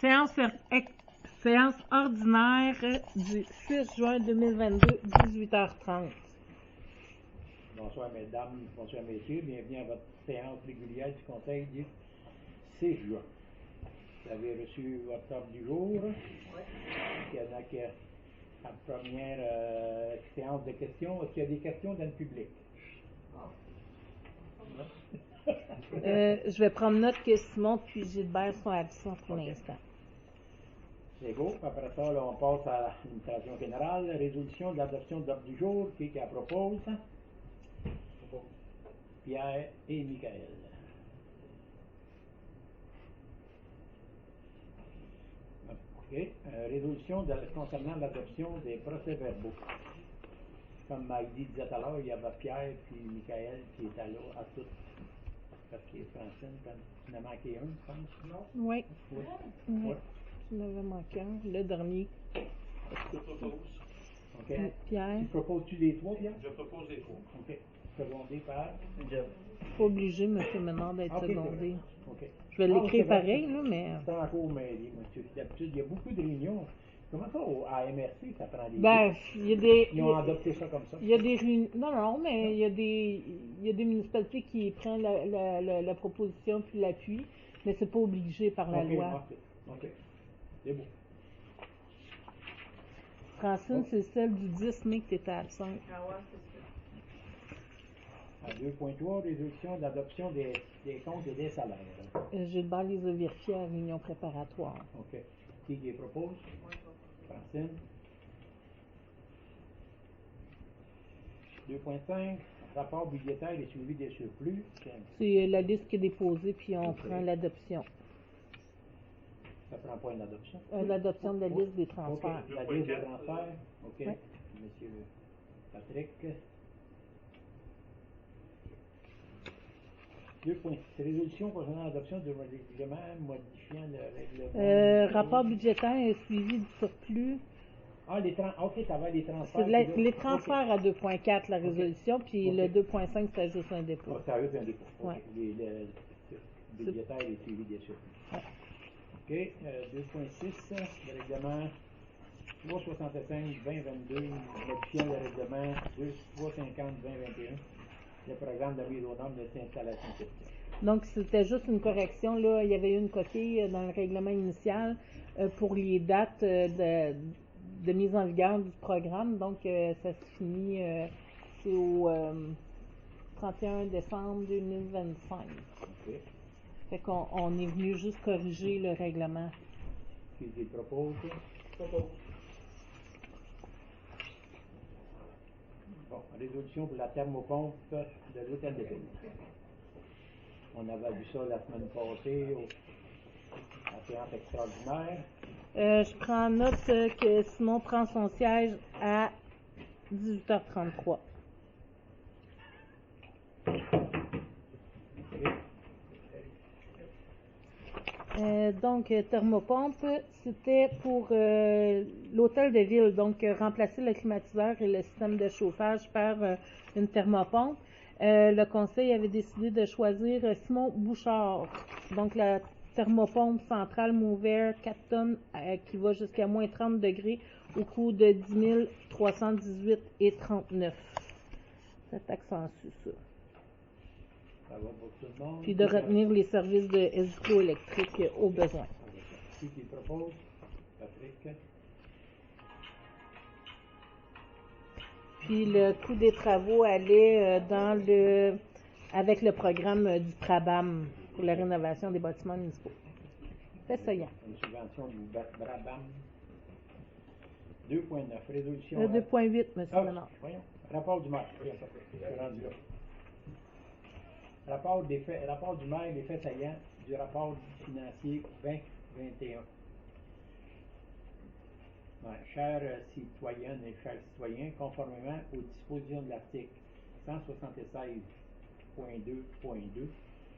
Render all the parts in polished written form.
Séance, séance ordinaire du 6 juin 2022, 18h30. Bonsoir mesdames, bonsoir messieurs, bienvenue à votre séance régulière du Conseil du 6 juin. Vous avez reçu votre ordre du jour. Oui. Il y en a qui la première séance de questions. Est-ce qu'il y a des questions dans le public? Je vais prendre note que Simon puis Gilbert sont absents pour l'instant. C'est beau. Après ça, là, on passe à l'administration générale. Résolution de l'adoption de l'ordre du jour. Qui la propose? Pierre et Michael. OK. Résolution concernant l'adoption des procès-verbaux. Comme Magdi disait tout à l'heure, il y avait Pierre puis Michael qui étaient là à tout. Parce que Francine, tu en as manqué un, je pense? Non. Oui. Oui. Oui. Tu en avais manqué un, le dernier. Je propose. OK. Pierre. Tu proposes-tu les trois, Pierre? Je propose les trois. OK. Secondé par Jeff. Pas obligé, M. Ménard, d'être secondé. OK. Je vais l'écrire pareil, là, mais. C'est encore mêlé, monsieur. D'habitude, il y a beaucoup de réunions. Comment ça, à MRC, ça prend des. Ben, il y a des. Ils ont adopté ça comme ça. Il y a des réunions. Non, mais il y a des municipalités qui prennent la proposition puis l'appui, mais c'est pas obligé par la loi. OK. C'est beau. Francine, c'est celle du 10 mai que tu étais absente. Ah ouais, c'est ça. À 2.3, résolution d'adoption des comptes et des salaires. Gilbert les a vérifiés à la réunion préparatoire. OK. Qui les propose? Francine. 2.5, rapport budgétaire et suivi des surplus. C'est la liste qui est déposée, puis on prend l'adoption. Ça prend pas une adoption? L'adoption de la liste des transferts. OK. La liste des transferts. OK. Oui. Monsieur Patrick. 2.6, résolution concernant l'adoption du règlement modifiant le règlement. Rapport budgétaire et suivi du surplus. Ah, OK, ça va les transferts. C'est les transferts à 2.4, la résolution, puis le 2.5, c'était juste un dépôt. Ça a juste un dépôt. Ouais. Le budgétaire et suivi des surplus. Ouais. OK, 2.6, le règlement 365-2022, modifiant le règlement 350-2021, le programme de mise aux normes de l'installation sociale. Donc, c'était juste une correction. Là, il y avait eu une coquille dans le règlement initial pour les dates de mise en vigueur du programme. Donc, ça se finit c'est au 31 décembre 2025. OK. Fait qu'on est venu juste corriger le règlement. Qui les propose? Bon, résolution pour la thermopompe de l'hôtel de ville. On avait vu ça la semaine passée à la séance extraordinaire. Je prends note que Simon prend son siège à 18h33. Donc, thermopompe, c'était pour l'hôtel de ville, donc remplacer le climatiseur et le système de chauffage par une thermopompe. Le conseil avait décidé de choisir Simon Bouchard, donc la thermopompe centrale Mover 4 tonnes qui va jusqu'à moins 30 degrés au coût de 10 318,39. Ça accentue ça. Ça va pour tout le monde. Puis de retenir les services de Hesco électrique au besoin. Qui propose? Patrick. Puis le coût des travaux allait avec le programme du Prabam pour la rénovation des bâtiments municipaux. C'est ça, Yann. Une subvention du Brabham. 2.9, résolution. 2.8, M. Ménard. Voyons. Rapport du maire. Voyons ça. Je suis rendu là. Rapport du maire des faits saillants du rapport financier 2021. Ouais, chers citoyennes et chers citoyens, conformément aux dispositions de l'article 176.2.2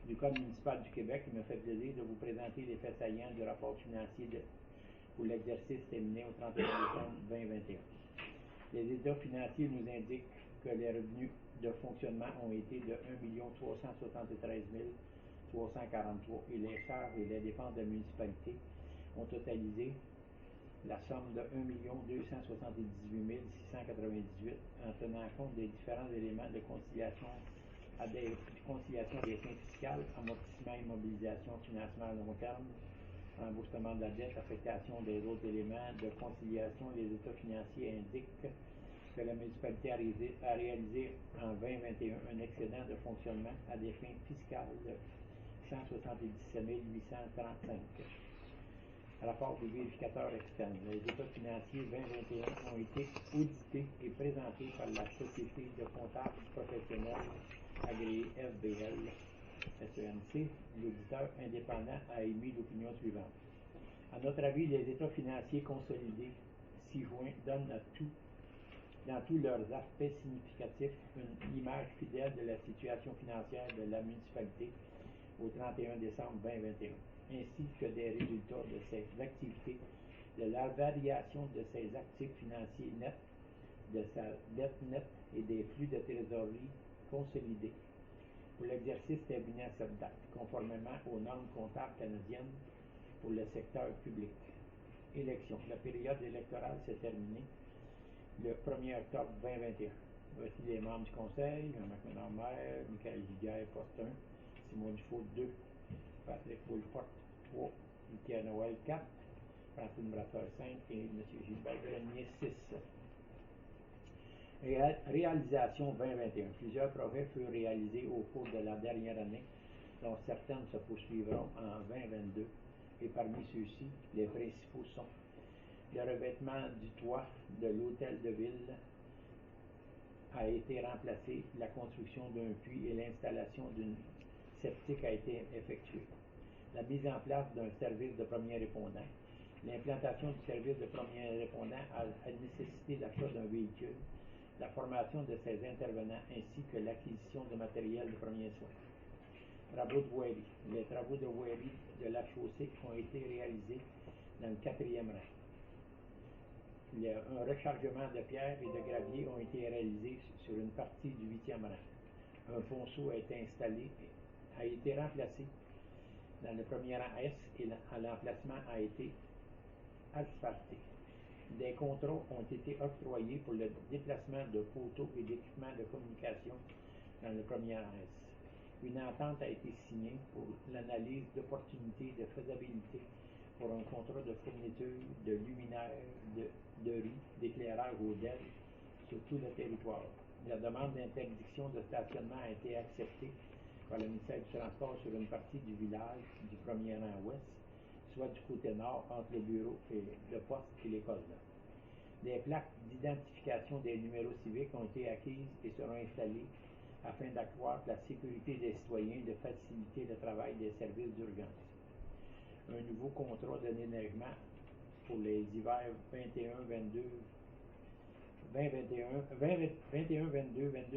du Code municipal du Québec, il me fait plaisir de vous présenter les faits saillants du rapport financier pour l'exercice terminé au 31 décembre 2021. Les états financiers nous indiquent que les revenus de fonctionnement ont été de 1 373 343 et les charges et les dépenses de la municipalité ont totalisé la somme de 1 278 698 en tenant compte des différents éléments de conciliation des fins fiscales, amortissement, immobilisation, financement à long terme, remboursement de la dette, affectation des autres éléments de conciliation. Les états financiers indiquent que la municipalité a réalisé en 2021 un excédent de fonctionnement à des fins fiscales de 177 835. Rapport du vérificateur externe. Les états financiers 2021 ont été audités et présentés par la Société de comptables professionnels agréée FBL SENC. L'auditeur indépendant a émis l'opinion suivante. À notre avis, les états financiers consolidés ci-joints donnent dans tous leurs aspects significatifs une image fidèle de la situation financière de la municipalité au 31 décembre 2021, ainsi que des résultats de ses activités, de la variation de ses actifs financiers nets, de sa dette nette et des flux de trésorerie consolidés pour l'exercice terminé à cette date, conformément aux normes comptables canadiennes pour le secteur public. Élection. La période électorale s'est terminée le 1er octobre 2021. Voici les membres du conseil: Jean-Marc Ménard-Maire, Michael Giguère, poste 1, Simon Dufault 2, Patrick Boulfort 3, Michael Noël 4, Francine Brasseur 5 et M. Gilbert Grenier 6. Réalisation 2021. Plusieurs projets furent réalisés au cours de la dernière année, dont certaines se poursuivront en 2022. Et parmi ceux-ci, les principaux sont le revêtement du toit de l'hôtel de ville a été remplacé, la construction d'un puits et l'installation d'une septique a été effectuée. La mise en place d'un service de premier répondant. L'implantation du service de premier répondant a nécessité l'achat d'un véhicule, la formation de ses intervenants ainsi que l'acquisition de matériel de premiers soins. Travaux de voirie. Les travaux de voirie de la chaussée ont été réalisés dans le 4e rang. Un rechargement de pierres et de gravier ont été réalisés sur une partie du 8e rang. Un ponceau a été installé, a été remplacé dans le premier rang S et l'emplacement a été asphalté. Des contrats ont été octroyés pour le déplacement de poteaux et d'équipements de communication dans le premier rang S. Une entente a été signée pour l'analyse d'opportunité de faisabilité pour un contrat de fourniture de luminaires, de riz, d'éclairage au DEL sur tout le territoire. La demande d'interdiction de stationnement a été acceptée par le ministère du Transport sur une partie du village du premier rang ouest, soit du côté nord entre le bureau et le poste et l'école. Des plaques d'identification des numéros civiques ont été acquises et seront installées afin d'accroître la sécurité des citoyens et de faciliter le travail des services d'urgence. Un nouveau contrat de déneigement pour les hivers 21-22, 22,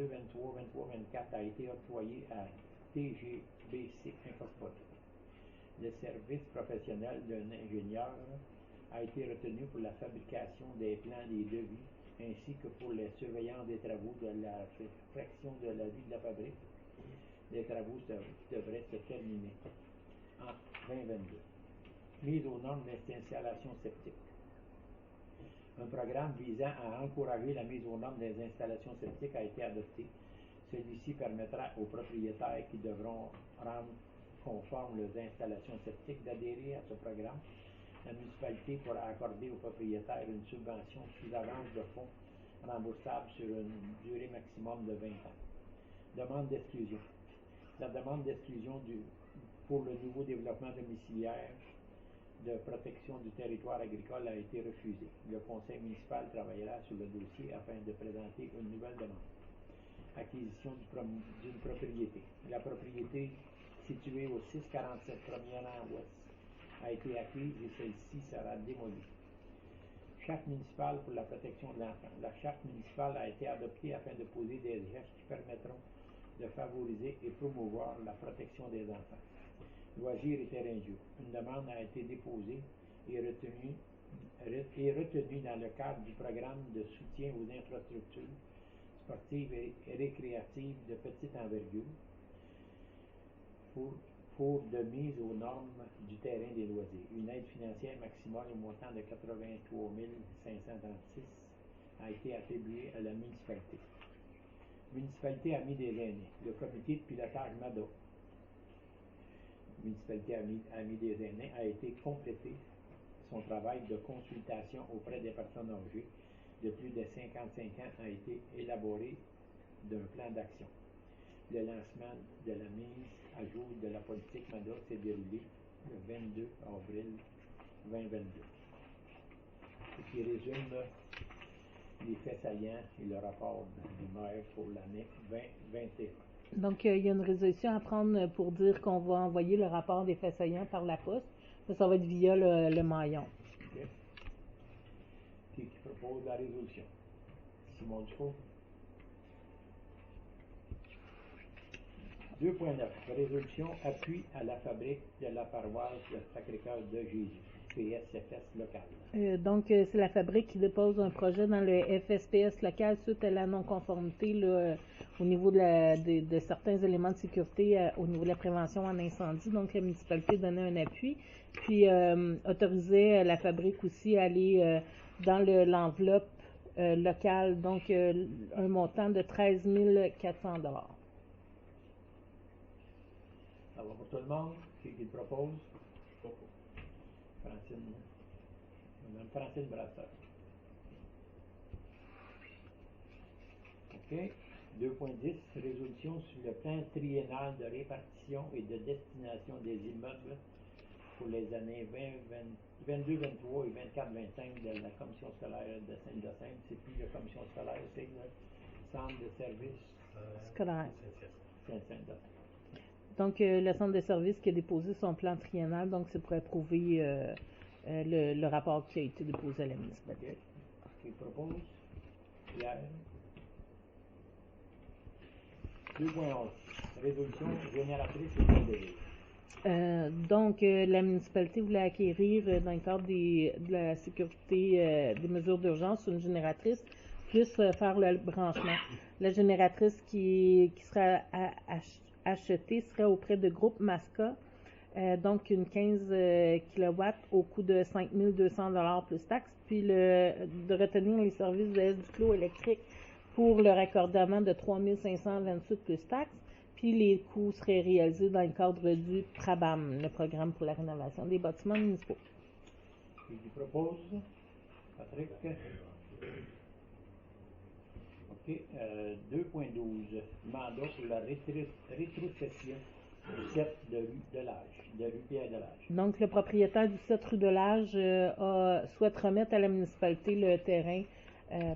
23, 24 a été octroyé à TGBC Incorporé. Le service professionnel d'un ingénieur a été retenu pour la fabrication des plans des devis ainsi que pour les surveillances des travaux de la fraction de la vie de la fabrique. Les travaux devraient se terminer en 2022. Mise aux normes d'installation septique. Un programme visant à encourager la mise aux normes des installations septiques a été adopté. Celui-ci permettra aux propriétaires qui devront rendre conformes leurs installations septiques d'adhérer à ce programme. La municipalité pourra accorder aux propriétaires une subvention sous avance de fonds remboursable sur une durée maximum de 20 ans. Demande d'exclusion. La demande d'exclusion pour le nouveau développement domiciliaire de protection du territoire agricole a été refusée. Le conseil municipal travaillera sur le dossier afin de présenter une nouvelle demande. Acquisition d'une propriété. La propriété située au 647 premier rang ouest a été acquise et celle-ci sera démolie. Charte municipale pour la protection de l'enfant. La charte municipale a été adoptée afin de poser des gestes qui permettront de favoriser et promouvoir la protection des enfants. Loisirs et terrains de jeu. Une demande a été déposée et retenue dans le cadre du programme de soutien aux infrastructures sportives et récréatives de petite envergure pour de mise aux normes du terrain des loisirs. Une aide financière maximale au montant de 83 536 a été attribuée à la municipalité. Municipalité Amis des Aînés. Le comité de pilotage MADA. Municipalité Amis des Aînés a été complété son travail de consultation auprès des personnes âgées de plus de 55 ans a été élaboré d'un plan d'action. Le lancement de la mise à jour de la politique MADA s'est déroulé le 22 avril 2022. Ce qui résume les faits saillants et le rapport du maire pour l'année 2021. Donc, il y a une résolution à prendre pour dire qu'on va envoyer le rapport des faits saillants par la poste. Ça va être via le maillon. Okay. Qui propose la résolution? Simon Dufault. 2.9. Résolution appui à la fabrique de la paroisse de Sacré-Cœur de Jésus, PSFS local. Donc, c'est la fabrique qui dépose un projet dans le FSPS local suite à la non-conformité au niveau de certains éléments de sécurité au niveau de la prévention en incendie. Donc, la municipalité donnait un appui, puis autorisait la fabrique aussi à aller dans l'enveloppe locale, donc un montant de 13 400 $. Ça va pour tout le monde? Qui le propose? Madame Francine Brasseur. OK. 2.10. Résolution sur le plan triennal de répartition et de destination des immeubles pour les années 22, 23 et 24, 25 de la commission scolaire de Saint-Hyacinthe. C'est plus la commission scolaire, c'est le centre de services scolaire. Saint-Hyacinthe. Donc, le centre de services qui a déposé son plan triennal, donc c'est pour approuver le rapport qui a été déposé à la municipalité. Okay. Qui propose? Pierre. 2.11. Résolution génératrice et de Donc, la municipalité voulait acquérir, dans le cadre de la sécurité des mesures d'urgence, une génératrice, plus faire le branchement. La génératrice qui sera achetée serait auprès de Groupe Masca, donc une 15 kW au coût de 5 200 $ plus taxes, puis de retenir les services de Duclos électrique pour le raccordement de 3 528 plus taxes, puis les coûts seraient réalisés dans le cadre du PRABAM, le programme pour la rénovation des bâtiments municipaux. Qui propose? Patrick? OK. 2.12. Mandat pour la rétrocession du 7 de rue de l'Âge, de rue Pierre de l'Âge. Donc, le propriétaire du 7 rue de l'Âge souhaite remettre à la municipalité le terrain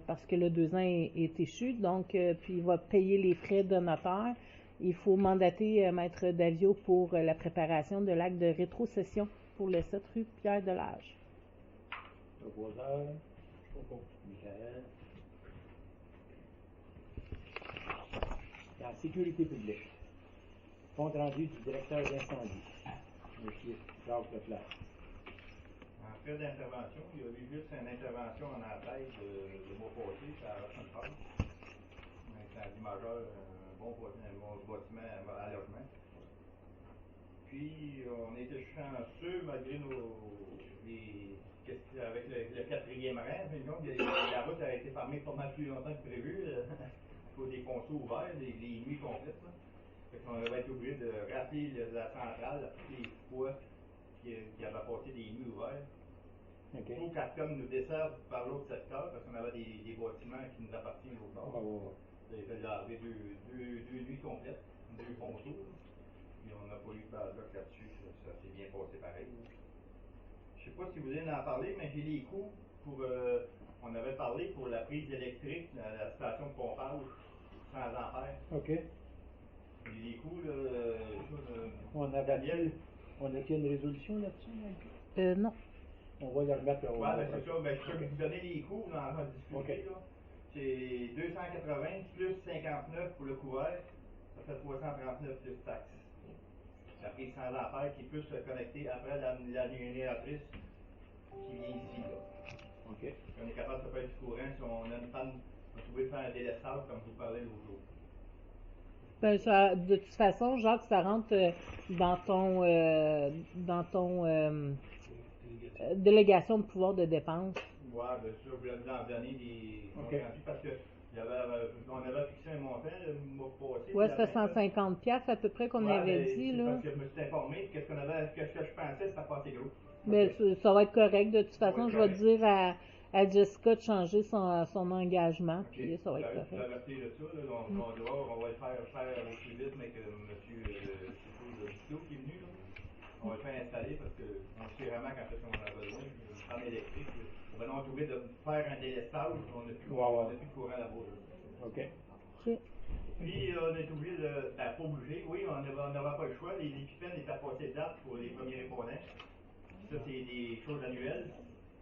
parce que le 2 ans est échu. Donc, puis il va payer les frais de notaire. Il faut mandater Maître Davio pour la préparation de l'acte de rétrocession pour le 7 rue Pierre de l'Âge. Proposeur? Michael. La sécurité publique. Compte rendu du directeur d'incendie, M. Jacques Leclerc. En fait d'intervention, il y a eu juste une intervention en attaque de mois passé, à Rochefort. Un incendie majeur, un bon bâtiment à logement. Puis, on était chanceux, malgré avec le 4e rang, donc, la route a été fermée pas mal plus longtemps que prévu. Il faut des ponceaux ouverts, des nuits complètes. Là. Fait qu'on va être obligé de rappeler la centrale à tous les fois qui avait passé des nuits ouvertes. Okay. Pour qu'Arcom nous desserve par l'autre secteur, parce qu'on avait des bâtiments qui nous appartiennent l'autre bord. Il fallait laver deux nuits complètes, 2 ponceaux. Puis on n'a pas eu de bad luck là-dessus, ça s'est bien passé pareil. Je ne sais pas si vous voulez en parler, mais j'ai les coûts pour. On avait parlé pour la prise électrique à la station de pompage sans ampères. OK. J'ai les coûts, là. On a-t-il une résolution là-dessus? Non. On va le remettre au. Oui, ben c'est ça. Ben, je peux vous donner les coûts, on en a discuté. Okay. Là. C'est 280 plus 59 pour le couvert, ça fait 339 plus taxes. La prise sans ampères qui peut se connecter après la génératrice qui vient ici. Là. OK. On est capable de faire du courant si on a une panne, on peut trouver faire un délestage comme je vous parlais l'autre jour. Ben, de toute façon, Jacques, ça rentre dans ton délégation de pouvoir de dépense. Ouais, bien sûr, je voulais vous en donner des Ok. comptes parce que on avait fixé un montant le mois passé. Ouais, puis c'était la fin, 150$ à peu près qu'on ouais, avait ben, dit, c'est là. parce que je me suis informé, qu'est-ce que je pensais, c'était pas assez gros. Mais Ok. ça va être correct. De toute Ça va façon, être je vais correct. dire à Jessica de changer son engagement, Ok, puis ça va être vous correct. avertir de ça, là, on va le faire au plus vite, mais que monsieur Duclos qui est venu, là, on va le faire installer parce qu'on sait vraiment quand est-ce qu'on en a besoin. Une panne électrique, on va donc trouver de faire un délestage, on n'a plus, on a plus de courant là-bas. Là. OK. Ok. Puis on est obligé de. Ben, pas obligé, oui, on n'avait pas le choix. Les épipènes étaient passés de date pour les premiers répondants. Ça, c'est des choses annuelles.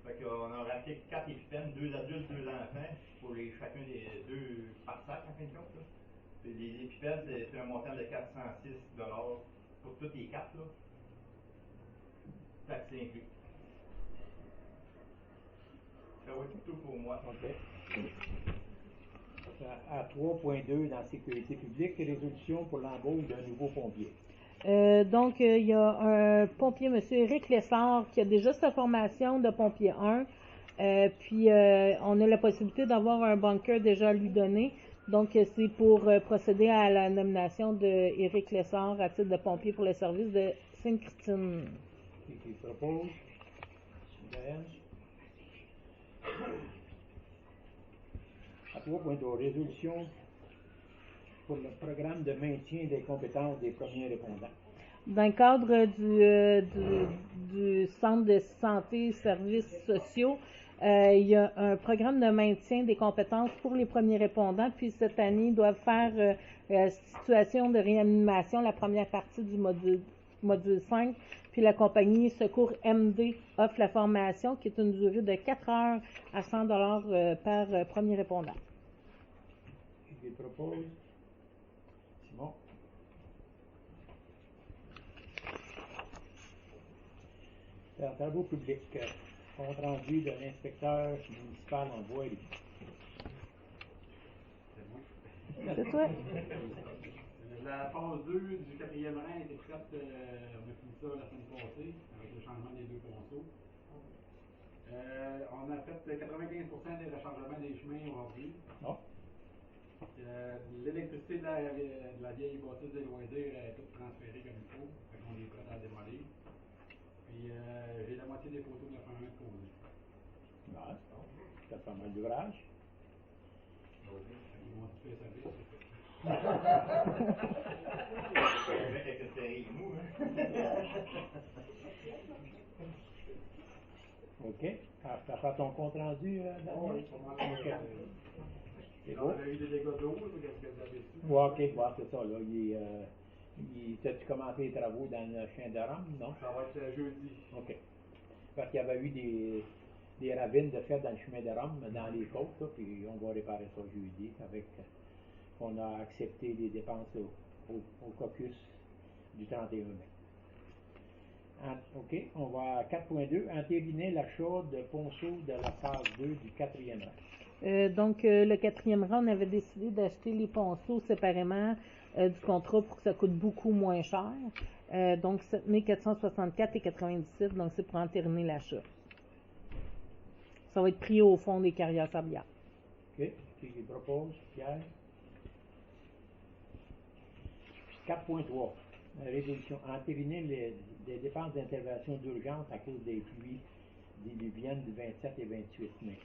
Fait qu'on a racheté 4 épipènes, 2 adultes, 2 enfants, pour chacun des 2 par sac, en fin de compte. Là. Puis les épipènes, c'est un montant de 406$ pour toutes les 4, là. Taxes inclus. Ça va être tout pour moi. OK. À 3.2 dans sécurité publique, résolution pour l'embauche d'un nouveau pompier. Donc, il y a un pompier, M. Éric Lessard, qui a déjà sa formation de pompier 1. Puis, on a la possibilité d'avoir un bunker déjà à lui donner. Donc, c'est pour procéder à la nomination d'Éric Lessard à titre de pompier pour le service de Sainte-Christine. Qui propose? Diane? À 3.2, résolution pour le programme de maintien des compétences des premiers répondants. Dans le cadre du Centre de santé et services sociaux, il y a un programme de maintien des compétences pour les premiers répondants. Puis cette année, ils doivent faire situation de réanimation, la première partie du module 5. Puis la compagnie Secours MD offre la formation qui est une durée de 4 heures à 100$ par premier répondant. Qui propose? Simon? En travaux publics, compte rendu de l'inspecteur municipal en voirie. C'est toi? La phase 2 du 4e rang a été prête, on a fini ça la semaine passée, avec le changement des 2 ponceaux. On a fait 95% des rechargements des chemins aujourd'hui. Non? L'électricité de la vieille bâtisse des loisirs est toute transférée comme il faut, fait qu'on est prêt à démolir. Puis j'ai la moitié des poteaux de la première posée. Non, ça fait pas mal d'ouvrage. Ils vont tout faire servir, c'est fait. Avec une série mou, hein? OK. Ça fait ton compte rendu, Daniel? Oui, pas mal. OK. C'est On beau. a eu des dégâts d'eau, qu'est-ce que vous avez su? Ouais, OK, ouais, c'est ça, là. T'as-tu commencé les travaux dans le chien de Rome, non? Ça va être jeudi. OK. Parce qu'il y avait eu des ravines de fait dans le chemin de Rome, dans les côtes, là, puis on va réparer ça jeudi avec. On a accepté les dépenses au caucus du 31 mai. OK, on va à 4.2, entériner l'achat de ponceaux de la phase 2 du 4e rang. Donc, le 4e rang, on avait décidé d'acheter les ponceaux séparément du contrat pour que ça coûte beaucoup moins cher. Donc, 7 464,97, donc c'est pour entériner l'achat. Ça va être pris au fond des carrières sablières. OK, qui propose? Pierre? 4.3, résolution. Entériner les dépenses d'intervention d'urgence à cause des pluies diluviennes du 27 et 28 mai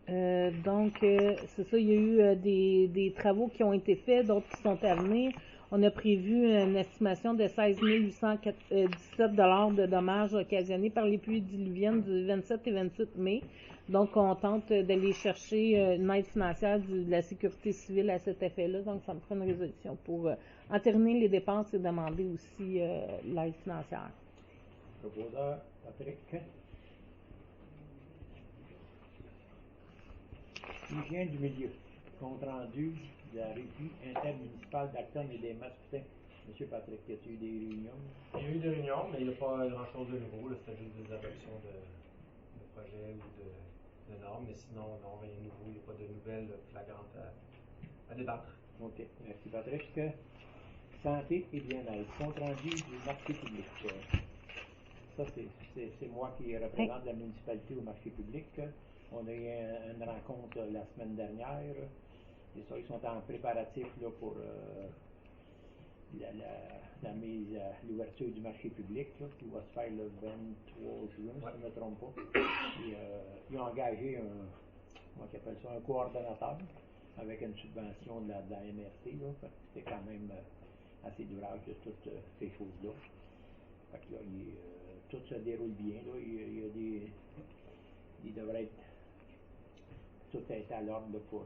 2022. Donc, c'est ça, il y a eu des travaux qui ont été faits, d'autres qui sont à venir. On a prévu une estimation de 16 817$ de dommages occasionnés par les pluies diluviennes du 27 et 28 mai. Donc, on tente d'aller chercher une aide financière de la sécurité civile à cet effet-là. Donc, ça me prend une résolution pour entériner les dépenses et demander aussi l'aide financière. Proposeur, Patrick. Hygiène du milieu. Compte rendu de la régie intermunicipale d'Acton et des Mascoutins. Monsieur Patrick, y a-t-il eu des réunions? Il y a eu des réunions, mais il n'y a pas grand-chose de nouveau. C'était juste des adoptions de projets ou de normes. Mais sinon, non, rien de nouveau. Il n'y a pas de nouvelles flagrantes à débattre. OK. Merci, Patrick. Santé et bien-être. Compte rendu du marché public. Ça, c'est moi qui représente la municipalité au marché public. On a eu une rencontre la semaine dernière. Et ça, ils sont en préparatif là, pour la mise à l'ouverture du marché public, là, qui va se faire le 23 juin, si je ne me trompe pas. Et, ils ont engagé comment ils appellent ça, un coordonnateur avec une subvention de la MRC. Là, fait que c'est quand même assez durable de toutes ces choses-là. Fait que là, tout se déroule bien. Là. Il devrait être tout être à l'ordre là, pour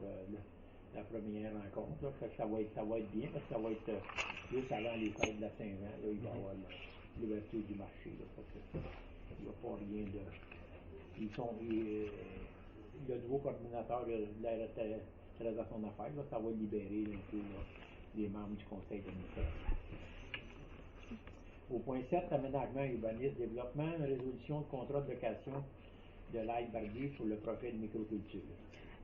la première rencontre. Là. Fait que ça va être bien parce que ça va être juste avant les fêtes de la Saint-Jean. Là, il va y avoir l'ouverture du marché. Là. Fait que, il n'y a pas rien de. Le nouveau coordinateur de la très à son affaire. Là, ça va libérer un peu là, les membres du conseil d'administration. Au point 7, aménagement urbanisme, développement, résolution de contrat de location de l'ail barbu pour le projet de microculture.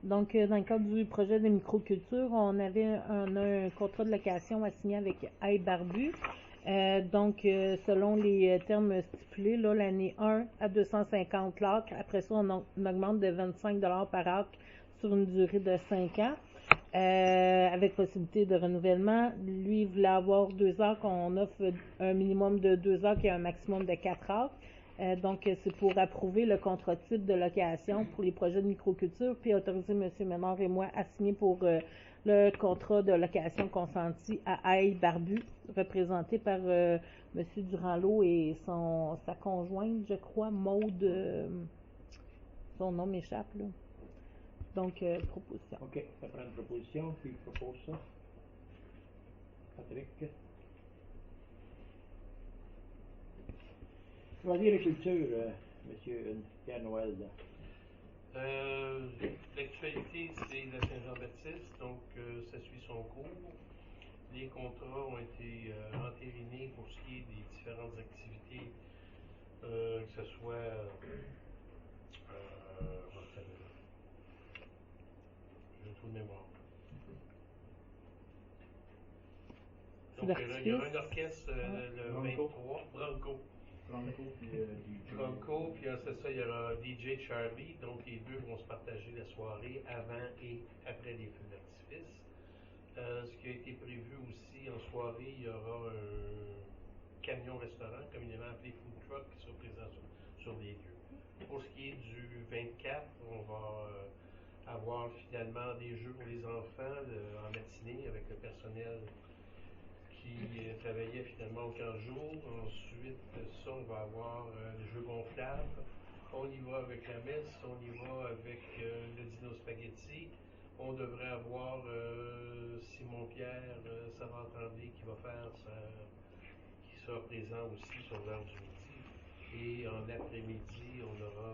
Donc, dans le cadre du projet de microculture, on a un contrat de location à signer avec Ail Barbu. Donc, selon les termes stipulés, là, l'année 1 à 250 l'acre. Après ça, on augmente de 25 $ par acre sur une durée de 5 ans. Avec possibilité de renouvellement. Lui, il voulait avoir 2 acres. On offre un minimum de 2 acres et un maximum de 4 acres. Donc, c'est pour approuver le contrat type de location pour les projets de microculture, puis autoriser M. Ménard et moi à signer pour le contrat de location consenti à Ail Barbu, représenté par M. Durand-Lot et sa conjointe, je crois, Maude. Son nom m'échappe, là. Donc, proposition. OK, ça prend une proposition, puis je propose ça. Patrick. Choisir les cultures, M. Pierre Noël. L'actualité, c'est la Saint-Jean-Baptiste, donc ça suit son cours. Les contrats ont été entérinés pour ce qui est des différentes activités, que ce soit j'ai un trou de mémoire. Donc il y aura un orchestre le 23, Bronco, puis c'est ça, il y aura DJ Charlie, donc les deux vont se partager la soirée avant et après les feux d'artifice. Ce qui a été prévu aussi en soirée, il y aura un camion-restaurant, communément appelé food truck, qui sera présent sur les lieux. Pour ce qui est du 24, on va avoir finalement des jeux pour les enfants en matinée avec le personnel qui travaillait finalement au 15 jours. Ensuite de ça, on va avoir le jeu gonflable. On y va avec la messe, on y va avec le dino spaghetti. On devrait avoir Simon-Pierre Savant-Tremblay qui qui sera présent aussi sur l'heure du midi. Et en après-midi, on aura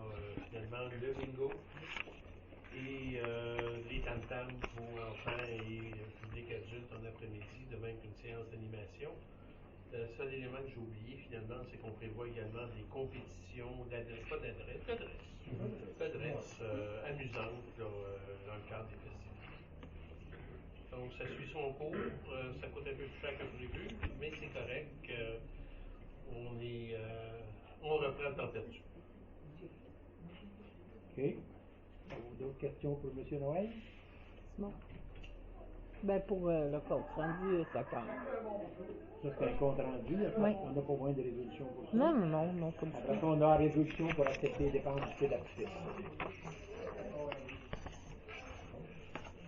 finalement le bingo et les tam-tams pour enfants et public adulte en après-midi, de même qu'une séance d'animation. Le seul élément que j'ai oublié finalement, c'est qu'on prévoit également des compétitions d'adresse amusantes là, dans le cadre des festivités. Donc ça suit son cours, ça coûte un peu plus cher que prévu, mais c'est correct, on reprend le temps perdu. OK. D'autres questions pour M. Noël? Non. Ben, pour le compte rendu, ça compte. Ça, c'est un compte rendu. Oui. On n'a pas besoin de résolution pour ça. Non, comme ça. Après ça, on a la résolution pour accepter les dépenses du feu d'artifice.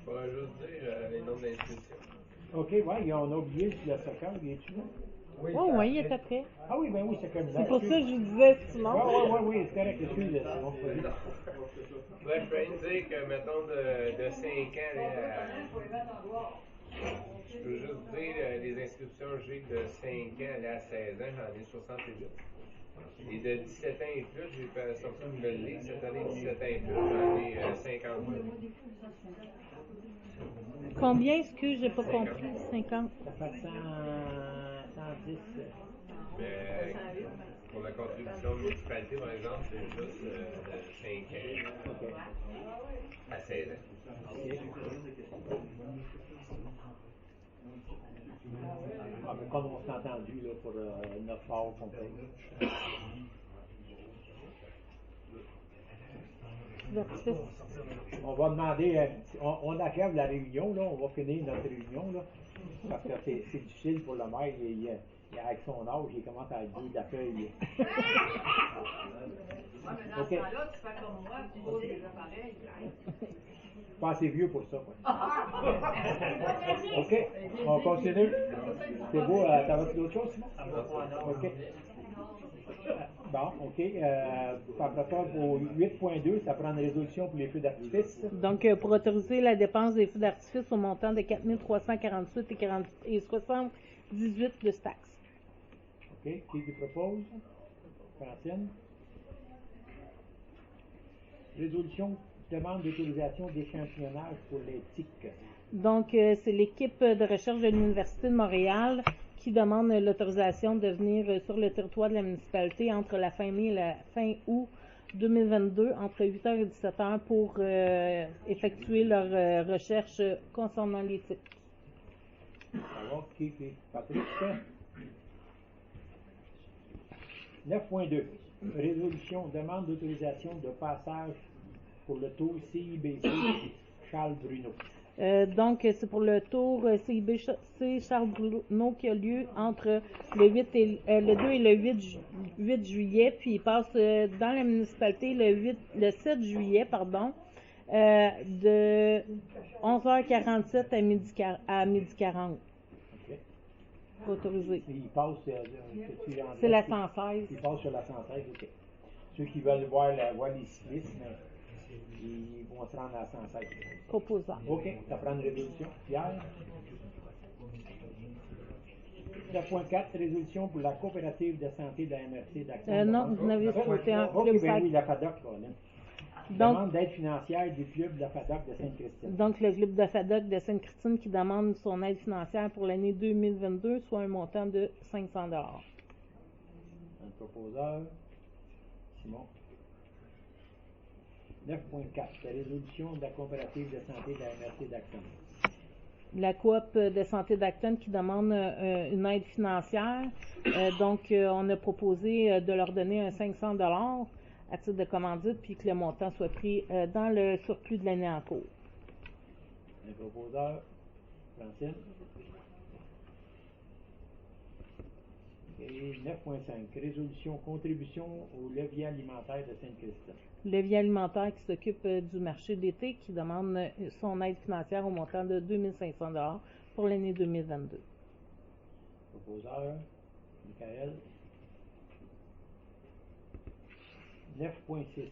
Je vais juste dire les nombres d'inscriptions. OK, ouais, on a oublié le soccer, il est-tu là? Oui, Oui, il est après. Ah oui, ben oui, c'est comme ça. C'est pour ça que je vous disais, Simon. Oui, c'est correct, excuse, c'est bon. Ouais, je peux rien dire que, mettons, de 5 ans, je peux juste dire les inscriptions que j'ai de 5 ans à 16 ans, j'en ai 68. Et de 17 ans et plus, j'ai sorti une nouvelle liste. Cette année, 17 ans et plus, j'en ai 52. Combien est-ce que j'ai pas compris? 50. Ça fait 110. Mais pour la contribution de municipalité, par exemple, c'est juste de 5 ans à 16 ans. OK. Ah, mais comme on s'est entendu là, pour notre part complet. On va demander, on achève la réunion, là, on va finir notre réunion, là, parce que c'est difficile pour le maire, avec son âge, il commence à être dur d'accueil. Ouais, mais dans ce temps-là, tu fais comme moi, tu poses des appareils. Pas assez vieux pour ça, quoi. OK, on continue. C'est beau, t'avais d'autres choses, Simon? OK. Bon, OK. Après ça, pour 8.2, ça prend une résolution pour les feux d'artifice. Donc, pour autoriser la dépense des feux d'artifice au montant de 4 348 et 78 de taxes. OK. Qui propose? Francine. Résolution, demande d'autorisation d'échantillonnage pour les TIC. Donc, c'est l'équipe de recherche de l'Université de Montréal qui demande l'autorisation de venir sur le territoire de la municipalité entre la fin mai et la fin août 2022, entre 8h et 17h, pour effectuer leurs recherches concernant les TIC. Ça va? Qui? Patrick? 9.2. Résolution, demande d'autorisation de passage pour le tour CIBC Charles Bruno. Donc, c'est pour le tour CIBC Charles Bruno qui a lieu entre le 2 et le 8 juillet, puis il passe dans la municipalité le 7 juillet, de 11h47 à midi 40. OK. Autorisé. Il passe, c'est la 116. Il passe sur la 116, OK. Ceux qui veulent voir les cyclistes, ils vont se rendre à la 116. Proposant. OK, ça prend une résolution. Pierre? 9.4, résolution pour la coopérative de santé de la MRC d'Action. Non, vous n'avez souhaité un OK, club ben oui, la FADOC, là. Donc, demande d'aide financière du club de la FADOC de Sainte-Christine. Donc, le club de FADOC de Sainte-Christine qui demande son aide financière pour l'année 2022, soit un montant de 500 $. Un proposeur, Simon. 9.4, la résolution de la coopérative de santé de la MRC d'Acton. La coop de santé d'Acton qui demande une aide financière. On a proposé de leur donner un 500 $ à titre de commandite, puis que le montant soit pris dans le surplus de l'année en cours. Un proposeur, Francine. Et 9.5, résolution contribution au levier alimentaire de Sainte-Christine. Levier alimentaire qui s'occupe du marché d'été, qui demande son aide financière au montant de 2500 $ pour l'année 2022. Proposeur, Michael. 9.6,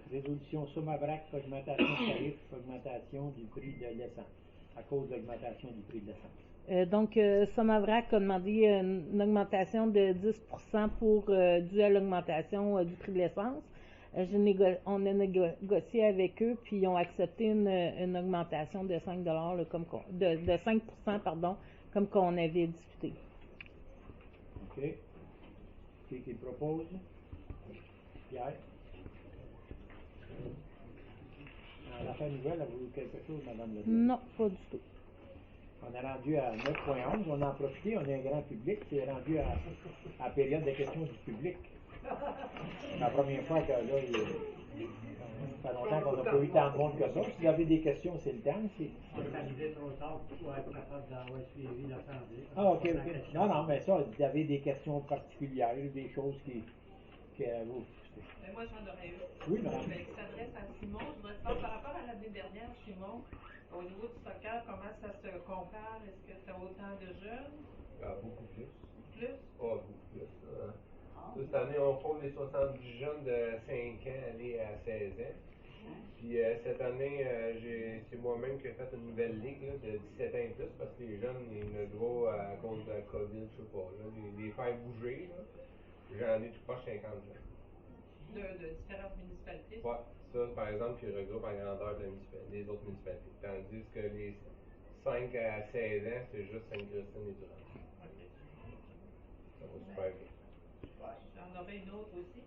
résolution Somavrac, augmentation de tarif, augmentation du prix de l'essence, à cause de l'augmentation du prix de l'essence. Somavrac a demandé une augmentation de 10% due à l'augmentation du prix de l'essence. On a négocié avec eux, puis ils ont accepté une augmentation de 5 $, de 5%, comme qu'on avait discuté. OK. Qui propose? Pierre? L'affaire nouvelle, avez-vous quelque chose, Mme Ledoux? Non, pas du tout. On est rendu à 9.11, on en a profité, on est un grand public, c'est rendu à la période de questions du public. C'est la première fois que là, ça fait longtemps qu'on n'a pas eu tant de monde que ça. Si vous avez des questions, c'est le temps. On est arrivé trop tard pour être capable d'avoir suivi l'assemblée. Ah, OK. Non, mais ça, vous avez des questions particulières, des choses qui vous... Moi, j'en aurais eu. Oui, madame. Qui s'adresse à Simon. Je voudrais savoir, par rapport à l'année dernière, Simon, au niveau du soccer, comment ça se compare? Est-ce que tu as autant de jeunes? Beaucoup plus. Plus? Beaucoup plus. Cette année, on compte les 70 jeunes de 5 ans aller à 16 ans. Puis cette année, c'est moi-même qui ai fait une nouvelle ligue là, de 17 ans et plus, parce que les jeunes, il y en a gros à cause de la COVID, je sais pas, là, les faire bouger. J'en ai tout pas 50 jeunes. De différentes municipalités? Ouais, ça, par exemple, qui regroupe en grandeur des autres municipalités. Tandis que les 5 à 16 ans, c'est juste Sainte-Christine et Durand. OK. Ça va super bien. J'en aurais une autre aussi.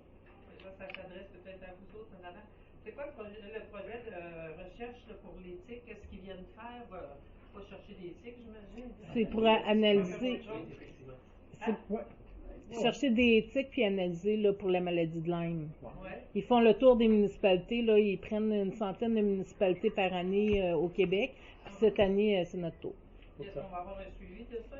Là, ça s'adresse peut-être à vous autres en avant. C'est quoi le projet de recherche là, pour l'éthique? Qu'est-ce qu'ils viennent faire? Pas chercher d'éthique, j'imagine. C'est pour analyser. Chercher des éthiques puis analyser là, pour la maladie de Lyme. Ouais. Ils font le tour des municipalités, là, ils prennent une centaine de municipalités par année au Québec. Puis cette année, c'est notre tour. Est-ce qu'on va avoir un suivi de ça?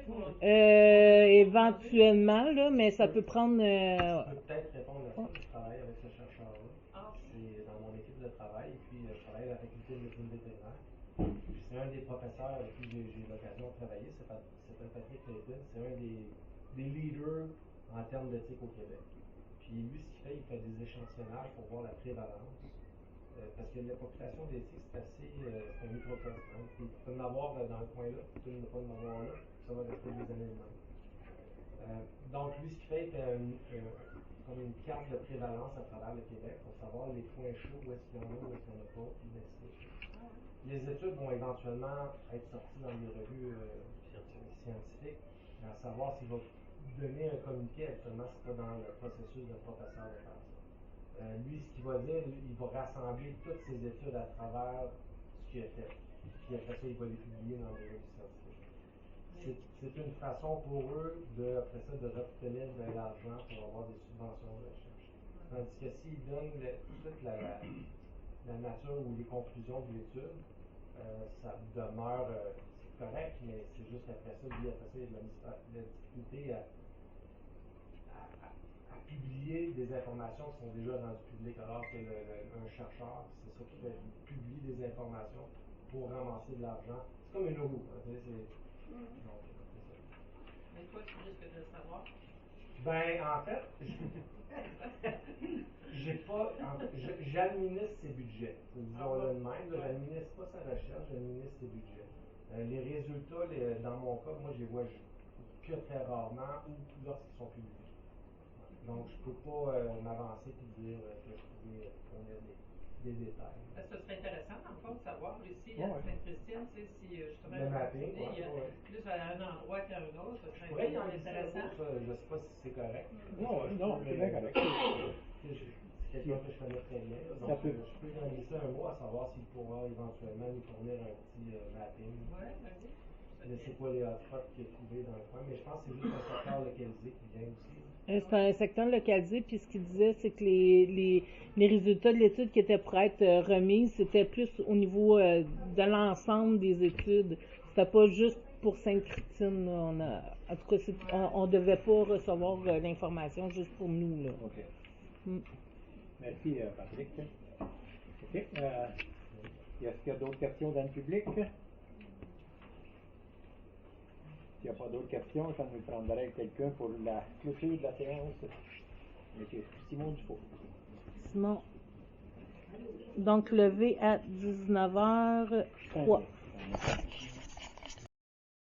Éventuellement, là, mais ça peut prendre. Je peux peut-être répondre à ça. Je travaille avec ce chercheur-là. Ah. C'est dans mon équipe de travail. Et puis, je travaille à la faculté de médecine vétérinaire. Puis, c'est un des professeurs avec qui j'ai eu l'occasion de travailler. C'est Patrick Clayton. C'est un des leaders en termes d'éthique au Québec. Puis lui, ce qu'il fait, il fait des échantillonnages pour voir la prévalence. Parce que la population d'éthique, c'est un microcosme. Hein. Il peut en avoir dans le coin-là, il peut ne pas en avoir là, ça va rester des années de même. Donc lui, ce qu'il fait, il fait comme une carte de prévalence à travers le Québec pour savoir les points chauds, où est-ce qu'il y en a, où est-ce qu'il n'y en a pas, puis ainsi de suite. Les études vont éventuellement être sorties dans des revues scientifiques, à savoir s'il va donner un communiqué, actuellement, c'est pas dans le processus de professeur de faire ça. Lui, ce qu'il va dire, il va rassembler toutes ses études à travers ce qu'il a fait. Puis après ça, il va les publier dans des revues scientifiques. C'est une façon pour eux, après ça, de obtenir de l'argent pour avoir des subventions de recherche. Tandis que s'ils donnent toute la nature ou les conclusions de l'étude, ça demeure correct, mais c'est juste qu'après ça, lui, après ça, il y a de la difficulté à publier des informations qui sont déjà rendues publiques, alors que un chercheur, c'est ça qui fait, il publie des informations pour ramasser de l'argent. C'est comme une roue. Hein, donc, c'est ça. Mais toi, tu risques de le savoir. Ben, en fait, j'administre ses budgets. Disons-le de même, j'administre pas sa recherche, j'administre ses budgets. Les résultats, dans mon cas, moi, je les vois que très rarement ou lorsqu'ils sont publiés. Donc, je ne peux pas m'avancer et dire que je pourrais fournir des détails. Parce que ce serait intéressant, dans le fond, de savoir ici à Sainte-Christine, tu sais, si justement le mapping, il y a plus à un endroit qu'à un autre, ce serait intéressant. Je ne sais pas si c'est correct. Non, c'est bien correct. C'est quelqu'un que je connais très bien. Donc, je peux glisser un mot à savoir s'il pourra éventuellement nous fournir un petit mapping. Oui, ben oui. De c'est quoi les hotspots qu'il a trouvés dans le coin. Mais je pense que c'est juste un secteur localisé qui vient aussi. C'est un secteur localisé, puis ce qu'il disait, c'est que les résultats de l'étude qui étaient pour être remises, c'était plus au niveau de l'ensemble des études. C'était pas juste pour Sainte-Christine. En tout cas, on devait pas recevoir l'information juste pour nous. Là. OK. Merci, Patrick. OK. Est-ce qu'il y a d'autres questions dans le public? S'il n'y a pas d'autres questions, ça nous prendrait quelqu'un pour la clôture de la séance. Monsieur Simon Dufault. Simon. Donc, levé à 19h03.